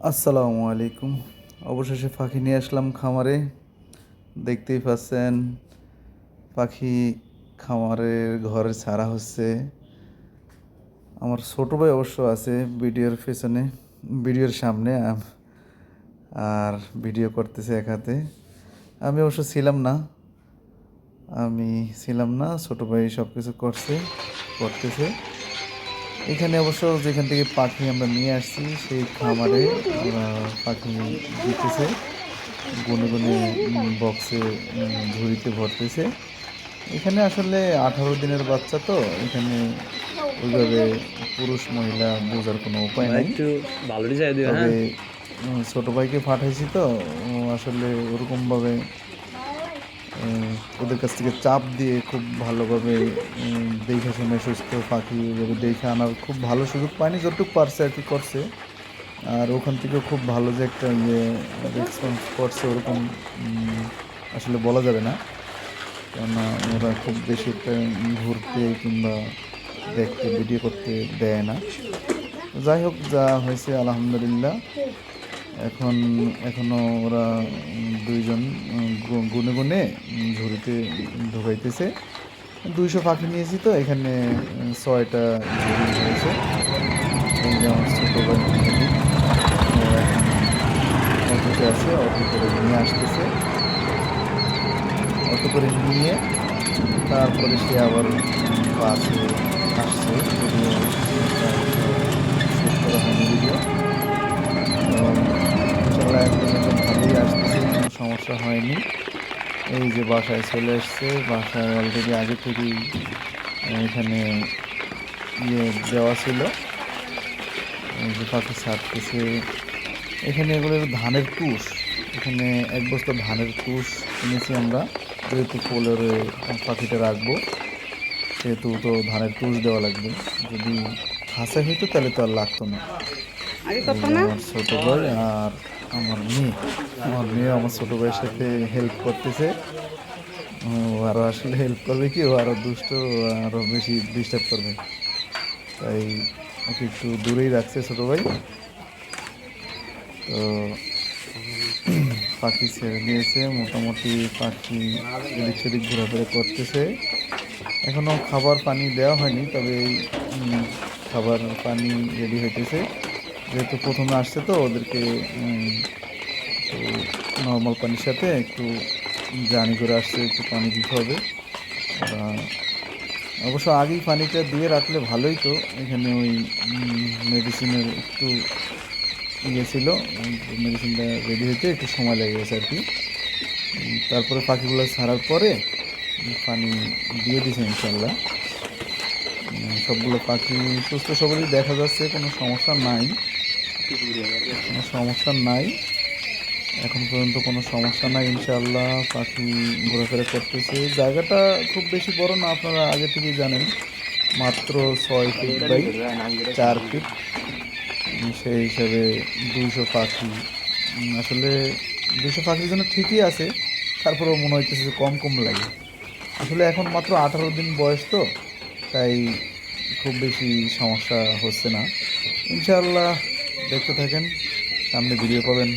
আসসালামু আলাইকুম। অবশেষে পাখি নিয়ে আসলাম খামারে। দেখতেই পাচ্ছেন পাখি খামারের ঘরে ছাড়া হচ্ছে। আমার ছোট ভাই অবশ্য আছে ভিডিওর পেছনে, ভিডিওর সামনে আর ভিডিও করতেছে এক হাতে। আমি অবশ্য ছিলাম না, ছোট ভাই সব কিছু করতেছে। এখানে অবশ্য যেখান থেকে পাখি আমরা নিয়ে আসছি সেই খামারে ওরা পাখি দিতেছে, গুনে গুনে বক্সে ঝুড়িতে ভরতেছে। এখানে আসলে 18 দিনের বাচ্চা তো, এখানে ওইভাবে পুরুষ মহিলা বোঝার কোনো উপায় ভাই নাই। একটু ভালো ডিজাইন দিও। তবে হ্যাঁ, ছোট ভাইকে পাঠাইছি তো, ও আসলে ওরকমভাবে ওদের কাছ থেকে চাপ দিয়ে খুব ভালোভাবে দেখে শুনে সুস্থ পাখি ওইভাবে দেখে আনার খুব ভালো সুযোগ পায়নি, যতটুকু পারছে আর কি করছে। আর ওখান থেকেও খুব ভালো যে একটা রেসপন্স করছে ওরকম আসলে বলা যাবে না, কেননা ওরা খুব বেশি একটা ঘুরতে কিংবা দেখতে ভিডিও করতে দেয় না। যাই হোক, যা হয়েছে আলহামদুলিল্লাহ। এখন এখনো ওরা দুইজন গুনে গুনে ঝুড়িতে ঢোকাইতেছে। 200 পাখি নিয়েছি তো, এখানে 6টা ঝুড়ি হয়েছে। এই যে আমার ছোটো ভাই মেহেদি, ও এখন অটোতে আছে, অটো করে নিয়ে আসতেছে। অটো করে নিয়ে তারপরে সে আবার বাসে আসছে, যদিও শ্যুট করা হয়নি ভিডিও। তো ইনশাল্লাহ এখন পর্যন্ত ভালোই আসতেছে, কোনো সমস্যা হয়নি। এই যে বাসায় চলে এসছে, বাসায় অলরেডি আগে থেকেই এখানে দেওয়া ছিল। এই যে পাখি ছাড়তেছে, এখানে এগুলো ধানের তুষ। এখানে 1 বস্তা ধানের তুষ কিনেছি আমরা, যেহেতু পোলের পাখিটা রাখবো সেহেতু তো ধানের তুষ দেওয়া লাগবে। যদি খাঁচাই হইতো তাহলে তো আর লাগতো না। এই যে আমার ছোট ভাই আর আমার মেয়ে আমার ছোট ভাইয়ের সাথে হেল্প করতেছে। ও আরো আসলে হেল্প করবে কি, ও আরো দুষ্ট, ও আরো বেশি ডিস্টার্ব করবে, তাই ওকে একটু দূরেই রাখছে ছোট ভাই। তো পাখি ছেড়ে দিয়েছে, মোটামুটি পাখি এদিক সেদিক ঘোরাফেরা করতেছে। এখনো খাবার পানি দেওয়া হয়নি, তবে এই খাবার পানি রেডি হইতেছে। যেহেতু প্রথমে আসছে তো, ওদেরকে একটু নর্মাল পানির সাথে একটু জার্নি করে আসছে, একটু পানি দিতে হবে। ওরা অবশ্য আগেই পানিটা দিয়ে রাখলে ভালোই, তো এখানে ওই মেডিসিনের একটু ছিল, মেডিসিনটা রেডি হইতে একটু সময় লেগে গেছে আর কি। তারপরে পাখিগুলো ছাড়ার পরে পানি দিয়ে দিছে ইনশাল্লাহ। সবগুলো পাখি সুস্থ সবলই দেখা যাচ্ছে, কোনো সমস্যা নাই, কোনো সমস্যা নাই, এখন পর্যন্ত কোনো সমস্যা নাই ইনশাআল্লাহ। পাখি ঘোরাফেরা করতেছে। জায়গাটা খুব বেশি বড় না, আপনারা আগে থেকেই জানেন, মাত্র 6 ফিট বাই 4 ফিট। সেই হিসাবে 200 পাখি, আসলে 200 পাখির জন্য ঠিকই আছে, তারপরেও মনে হইতেছে যে কম কম লাগে। আসলে এখন মাত্র 18 দিন বয়স তো, তাই খুব বেশি সমস্যা হচ্ছে না ইনশাআল্লাহ। দেখতে থাকেন, সামনে ভিডিও পাবেন।